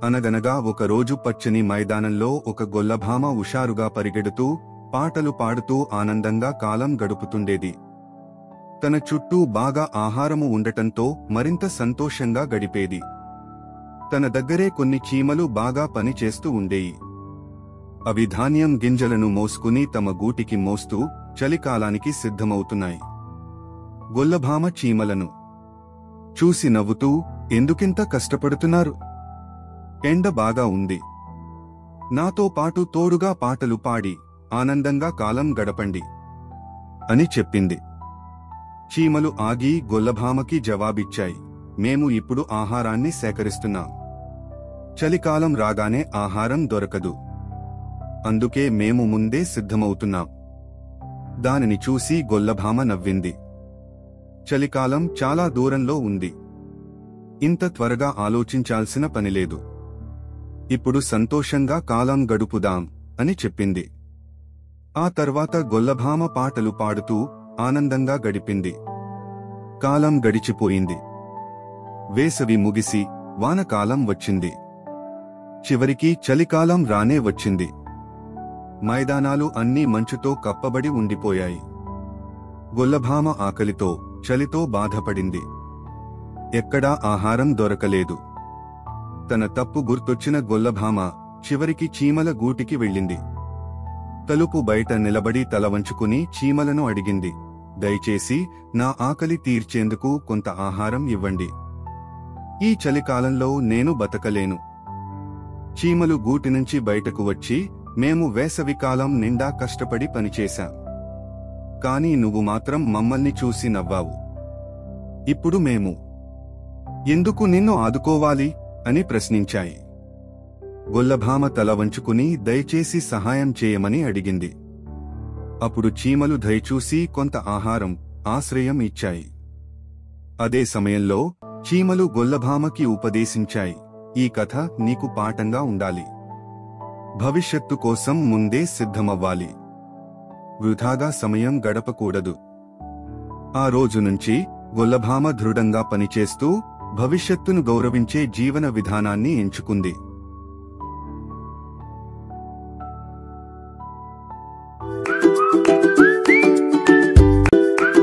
అనగనగా ఒకరోజు పచ్చని మైదానంలో ఒక గొల్లభామ హుషారుగా పరిగెడుతూ పాటలు పాడుతూ ఆనందంగా కాలం గడుపుతుండేది. తన చుట్టూ బాగా ఆహారము ఉండటంతో మరింత సంతోషంగా గడిపేది. తన దగ్గరే కొన్ని చీమలు బాగా పని చేస్తూ ఉండేయి. అవి ధాన్యం గింజలను మోసుకుని తమ గూటికి మోస్తూ చలికాలానికి సిద్ధమవుతున్నాయి. గొల్లభామ చీమలను చూసి నవ్వుతూ, ఎందుకింత కష్టపడుతున్నారు? ఎండ బాగా ఉంది. నాతో పాటు తోడుగా పాటలు పాడి ఆనందంగా కాలం గడపండి అని చెప్పింది. చీమలు ఆగి గొల్లభామకి జవాబిచ్చాయి, మేము ఇప్పుడు ఆహారాన్ని సేకరిస్తున్నాం. చలికాలం రాగానే ఆహారం దొరకదు. అందుకే మేము ముందే సిద్ధమవుతున్నాం. దానిని చూసి గొల్లభామ నవ్వింది. చలికాలం చాలా దూరంలో ఉంది. ఇంత త్వరగా ఆలోచించాల్సిన పనిలేదు. ఇప్పుడు సంతోషంగా కాలం గడుపుదాం అని చెప్పింది. ఆ తర్వాత గొల్లభామ పాటలు పాడుతూ ఆనందంగా గడిపింది. కాలం గడిచిపోయింది. వేసవి ముగిసి వానకాలం వచ్చింది. చివరికి చలికాలం రానే వచ్చింది. మైదానాలు అన్నీ మంచుతో కప్పబడి ఉండిపోయాయి. గొల్లభామ ఆకలితో, చలితో బాధపడింది. ఎక్కడా ఆహారం దొరకలేదు. తన తప్పు గుర్తొచ్చిన గొల్లభామ చివరికి చీమల గూటికి వెళ్ళింది. తలుపు బయట నిలబడి తల వంచుకుని చీమలను అడిగింది, దయచేసి నా ఆకలి తీర్చేందుకు కొంత ఆహారం ఇవ్వండి. ఈ చలికాలంలో నేను బతకలేను. చీమలు గూటినుంచి బయటకు వచ్చి, మేము వేసవికాలం నిండా కష్టపడి పనిచేశాం. కానీ నువ్వు మాత్రం మమ్మల్ని చూసి నవ్వావు. ఇప్పుడు మేము ఎందుకు నిన్ను ఆదుకోవాలి అని ప్రశ్నించాయి. గొల్లభామ తల వంచుకుని దయచేసి సహాయం చేయమని అడిగింది. అప్పుడు చీమలు దయచూసి కొంత ఆహారం, ఆశ్రయం ఇచ్చాయి. అదే సమయంలో చీమలు గొల్లభామకి ఉపదేశించాయి, ఈ కథ నీకు పాఠంగా ఉండాలి. భవిష్యత్తు కోసం ముందే సిద్ధమవ్వాలి. వృధాగా సమయం గడపకూడదు. ఆ రోజు నుంచి గొల్లభామ దృఢంగా పనిచేస్తూ భవిష్యత్తును గౌరవించే జీవన విధానాన్ని ఎంచుకుంది.